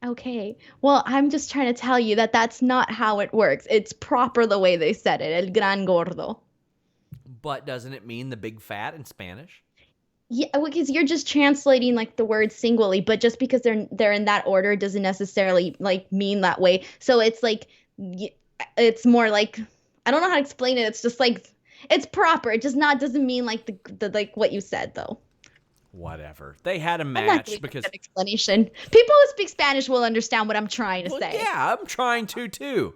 Okay. Well, I'm just trying to tell you that that's not how it works. It's proper the way they said it. El Gran Gordo. But doesn't it mean the big fat in Spanish? Yeah, because you're just translating like the word singly, but just because they're in that order doesn't necessarily like mean that way. So it's like it's more like I don't know how to explain it. It's just like it's proper. It doesn't mean like the like what you said though. Whatever. They had a match because that explanation. People who speak Spanish will understand what I'm trying to say. Yeah, I'm trying to too.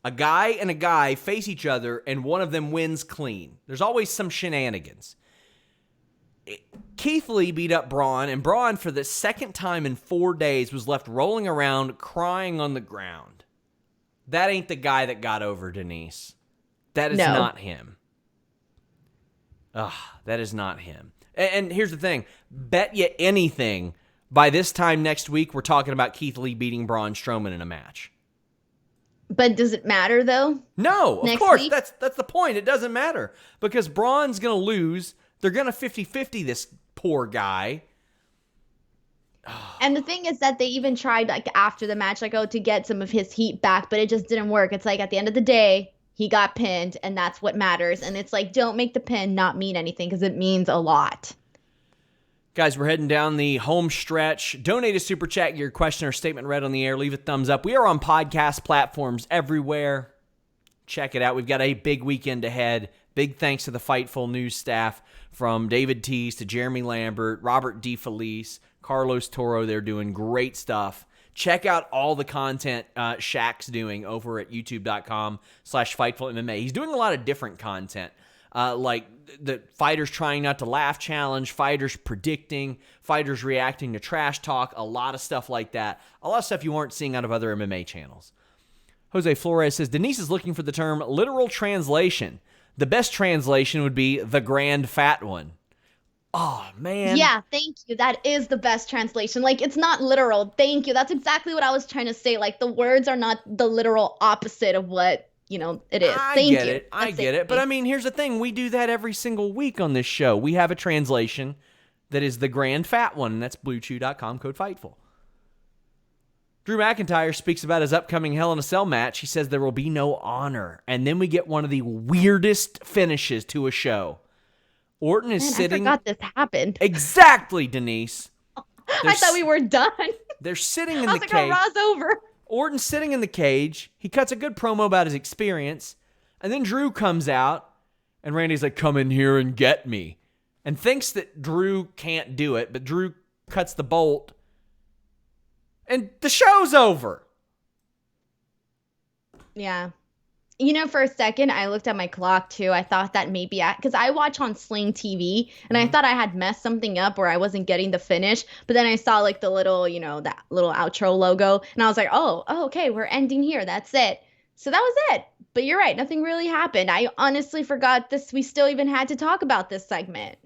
A guy and a guy face each other, and one of them wins clean. There's always some shenanigans. Keith Lee beat up Braun, and Braun, for the second time in 4 days, was left rolling around, crying on the ground. That ain't the guy that got over, Denise. That is not him. That is not him. And here's the thing. Bet you anything, by this time next week, we're talking about Keith Lee beating Braun Strowman in a match. But does it matter, though? No, of course. That's the point. It doesn't matter. Because Braun's going to lose. They're going to 50-50 this poor guy. And the thing is that they even tried, like, after the match, like, to get some of his heat back, but it just didn't work. It's like, at the end of the day, he got pinned, and that's what matters. And it's like, don't make the pin not mean anything, because it means a lot. Guys, we're heading down the home stretch. Donate a super chat, get your question or statement read on the air. Leave a thumbs up. We are on podcast platforms everywhere. Check it out. We've got a big weekend ahead. Big thanks to the Fightful news staff, from David Tease to Jeremy Lambert, Robert DeFelice, Carlos Toro. They're doing great stuff. Check out all the content Shaq's doing over at youtube.com/FightfulMMA. He's doing a lot of different content. Like the fighters trying not to laugh challenge, fighters predicting, fighters reacting to trash talk, a lot of stuff like that. A lot of stuff you aren't seeing out of other MMA channels. Jose Flores says, Denise is looking for the term literal translation. The best translation would be the grand fat one. Oh, man. Yeah, thank you. That is the best translation. Like, it's not literal. Thank you. That's exactly what I was trying to say. Like, the words are not the literal opposite of what, it is. I Thank get you. it. I get it. But I mean, here's the thing. We do that every single week on this show. We have a translation that is the grand fat one, and that's BlueChew.com, code Fightful. Drew McIntyre speaks about his upcoming Hell in a Cell match. He says there will be no honor. And then we get one of the weirdest finishes to a show. Orton is sitting... I forgot this happened. Exactly, Denise. I thought we were done. They're sitting in I the was cage. Raw's over. Orton's sitting in the cage. He cuts a good promo about his experience. And then Drew comes out. And Randy's like, come in here and get me. And thinks that Drew can't do it. But Drew cuts the bolt. And the show's over. Yeah. For a second, I looked at my clock, too. I thought that maybe because I watch on Sling TV, and I thought I had messed something up where I wasn't getting the finish. But then I saw, like, the little, that little outro logo, and I was like, oh, okay, we're ending here. That's it. So that was it. But you're right. Nothing really happened. I honestly forgot this. We still even had to talk about this segment.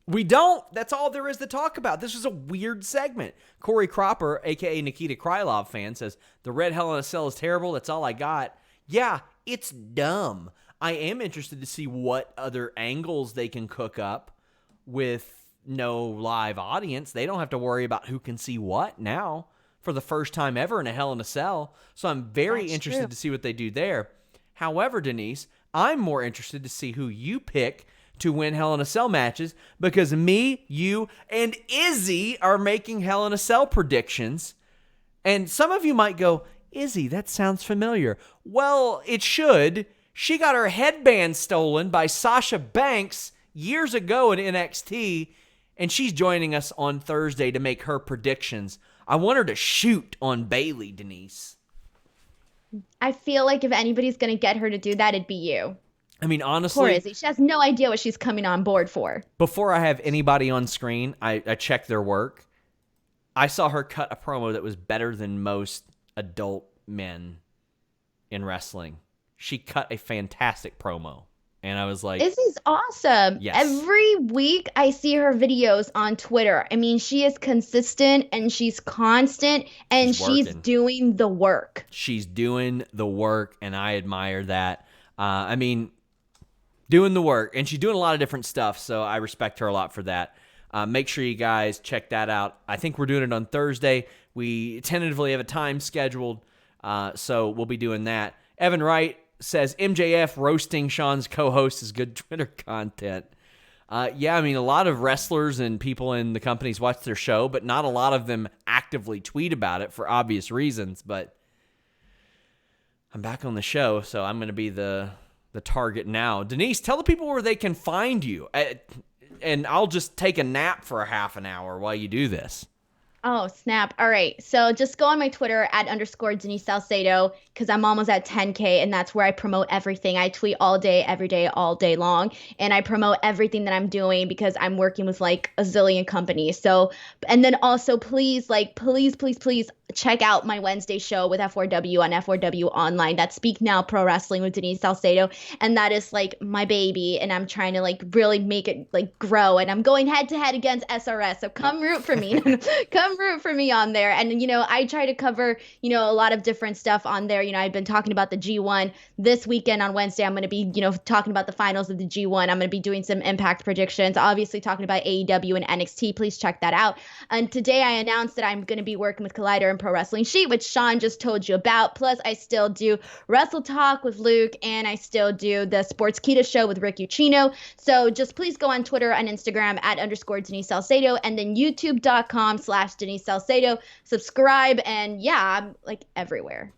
We don't. That's all there is to talk about. This was a weird segment. Corey Cropper, a.k.a. Nikita Krylov fan, says, the Red Hell in a Cell is terrible. That's all I got. Yeah, it's dumb. I am interested to see what other angles they can cook up with no live audience. They don't have to worry about who can see what now for the first time ever in a Hell in a Cell. So I'm very interested to see what they do there. However, Denise, I'm more interested to see who you pick to win Hell in a Cell matches, because me, you, and Izzy are making Hell in a Cell predictions. And some of you might go, Izzy, that sounds familiar. Well, it should. She got her headband stolen by Sasha Banks years ago in NXT, and she's joining us on Thursday to make her predictions. I want her to shoot on Bayley, Denise. I feel like if anybody's going to get her to do that, it'd be you. I mean, honestly, poor Izzy. She has no idea what she's coming on board for. Before I have anybody on screen, I check their work. I saw her cut a promo that was better than most adult men in wrestling. She cut a fantastic promo. And I was like, Izzy's awesome. Yes. Every week I see her videos on Twitter. I mean, she is consistent and she's constant and she's doing the work. She's doing the work, and I admire that. Doing the work. And she's doing a lot of different stuff, so I respect her a lot for that. Make sure you guys check that out. I think we're doing it on Thursday. We tentatively have a time scheduled, so we'll be doing that. Evan Wright says MJF roasting Sean's co-host is good Twitter content. A lot of wrestlers and people in the companies watch their show, but not a lot of them actively tweet about it for obvious reasons. But I'm back on the show, so I'm going to be the target now. Denise, tell the people where they can find you. And I'll just take a nap for a half an hour while you do this. Oh, snap. All right. So just go on my Twitter at _ Denise Salcedo because I'm almost at 10K and that's where I promote everything. I tweet all day, every day, all day long. And I promote everything that I'm doing because I'm working with like a zillion companies. So, and then also please, like, please check out my Wednesday show with F4W on F4W Online. That's Speak Now Pro Wrestling with Denise Salcedo. And that is like my baby. And I'm trying to like really make it like grow. And I'm going head to head against SRS. So come root for me. Come root for me on there. And, I try to cover, a lot of different stuff on there. I've been talking about the G1 this weekend on Wednesday. I'm going to be, talking about the finals of the G1. I'm going to be doing some Impact predictions, obviously talking about AEW and NXT. Please check that out. And today I announced that I'm going to be working with Collider and Pro Wrestling Sheet, which Sean just told you about. Plus, I still do Wrestle Talk with Luke, and I still do the Sports Kita show with Rick Ucchino. So just please go on Twitter and Instagram at _ Denise Salcedo, and then youtube.com/Denise Salcedo. Subscribe, and yeah, I'm like everywhere.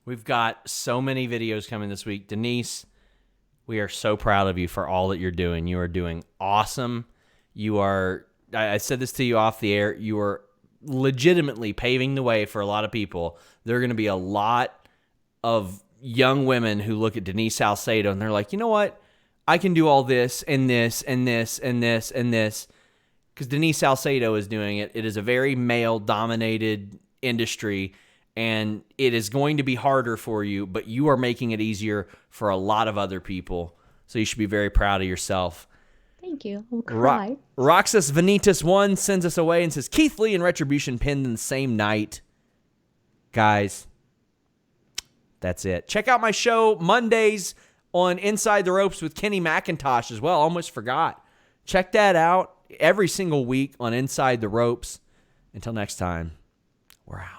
We've got so many videos coming this week. Denise, we are so proud of you for all that you're doing. You are doing awesome. You are, I said this to you off the air, you are legitimately paving the way for a lot of people. There are going to be a lot of young women who look at Denise Salcedo and they're like, you know what? I can do all this and this and this and this and this because Denise Salcedo is doing it. It is a very male-dominated industry, and it is going to be harder for you, but you are making it easier for a lot of other people. So you should be very proud of yourself. Thank you. I'll cry. Roxas Vanitas1 sends us away and says, Keith Lee and Retribution pinned in the same night. Guys, that's it. Check out my show Mondays on Inside the Ropes with Kenny McIntosh as well. Almost forgot. Check that out every single week on Inside the Ropes. Until next time, we're out.